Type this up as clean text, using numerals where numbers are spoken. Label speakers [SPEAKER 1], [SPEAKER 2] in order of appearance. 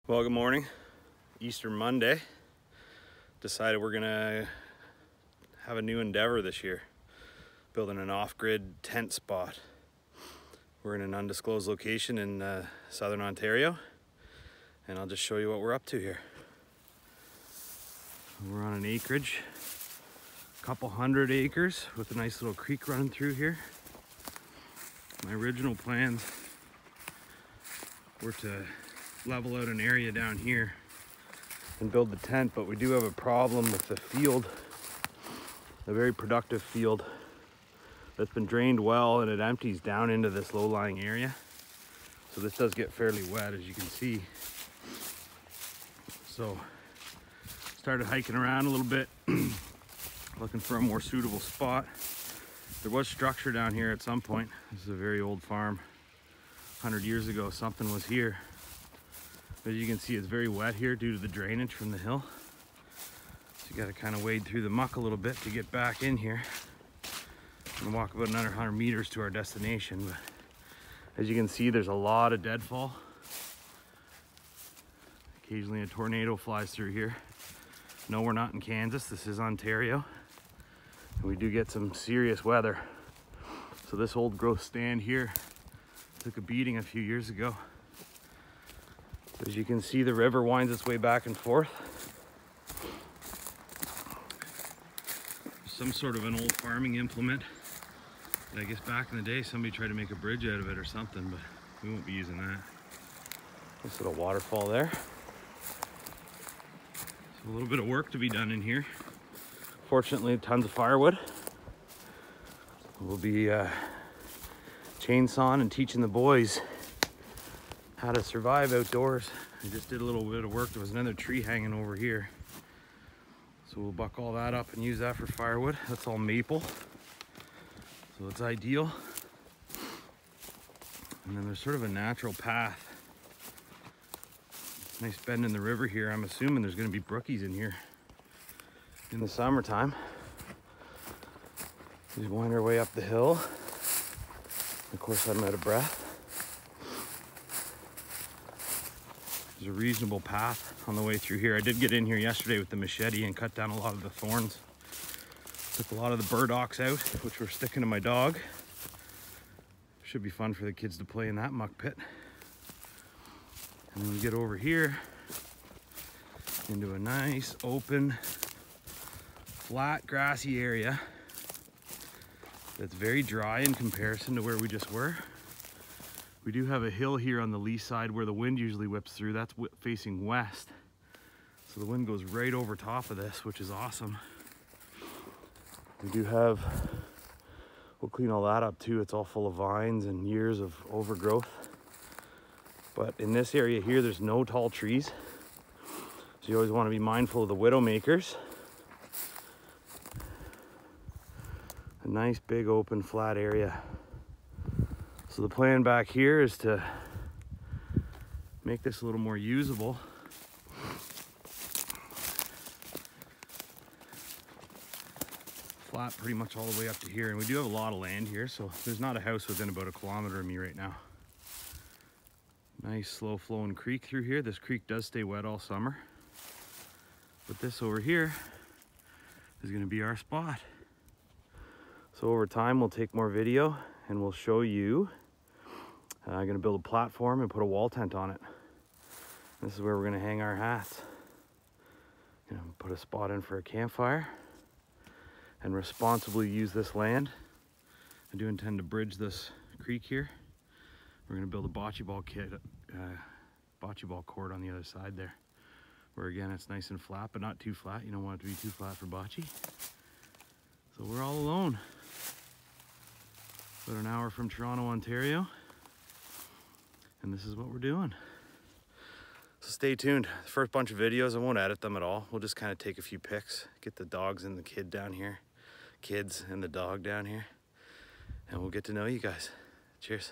[SPEAKER 1] Well, good morning. Easter Monday. Decided we're gonna have a new endeavor this year. Building an off-grid tent spot. We're in an undisclosed location in southern Ontario, and I'll just show you what we're up to here. We're on an acreage, a couple hundred acres with a nice little creek running through here. My original plans were to level out an area down here and build the tent, but we do have a problem with the field, a very productive field that's been drained well, and it empties down into this low-lying area. So this does get fairly wet, as you can see. So started hiking around a little bit looking for a more suitable spot. There was structure down here at some point. This is a very old farm. 100 years ago something was here. As you can see, it's very wet here due to the drainage from the hill. So you got to kind of wade through the muck a little bit to get back in here. I'm gonna walk about another 100 meters to our destination, but as you can see, there's a lot of deadfall. Occasionally a tornado flies through here. No, we're not in Kansas, this is Ontario. And we do get some serious weather. So this old growth stand here took a beating a few years ago. As you can see, the river winds its way back and forth. Some sort of an old farming implement. I guess back in the day, somebody tried to make a bridge out of it or something, but we won't be using that. This little waterfall there. So a little bit of work to be done in here. Fortunately, tons of firewood. We'll be chainsawing and teaching the boys how to survive outdoors. I just did a little bit of work. There was another tree hanging over here. So we'll buck all that up and use that for firewood. That's all maple. So it's ideal. And then there's sort of a natural path. Nice bend in the river here. I'm assuming there's gonna be brookies in here in the summertime. We wind our way up the hill. Of course, I'm out of breath. There's a reasonable path on the way through here. I did get in here yesterday with the machete and cut down a lot of the thorns. Took a lot of the burdocks out, which were sticking to my dog. Should be fun for the kids to play in that muck pit. And then we get over here into a nice, open, flat, grassy area that's very dry in comparison to where we just were. We do have a hill here on the lee side where the wind usually whips through. That's facing west. So the wind goes right over top of this, which is awesome. We do have, we'll clean all that up too. It's all full of vines and years of overgrowth. But in this area here, there's no tall trees. So you always want to be mindful of the widowmakers. A nice big open flat area. So the plan back here is to make this a little more usable. Flat pretty much all the way up to here. And we do have a lot of land here, so there's not a house within about 1 kilometer of me right now. Nice slow flowing creek through here. This creek does stay wet all summer. But this over here is gonna be our spot. So over time, we'll take more video and we'll show you. I'm gonna build a platform and put a wall tent on it. This is where we're gonna hang our hats. Put a spot in for a campfire and responsibly use this land. I do intend to bridge this creek here. We're gonna build a bocce ball court on the other side there, where again, it's nice and flat, but not too flat. You don't want it to be too flat for bocce. So we're all alone. About an hour from Toronto, Ontario. And this is what we're doing. So stay tuned. The first bunch of videos, I won't edit them at all. We'll just kind of take a few pics, get the dogs and the kid down here, kids and the dog down here, and we'll get to know you guys. Cheers.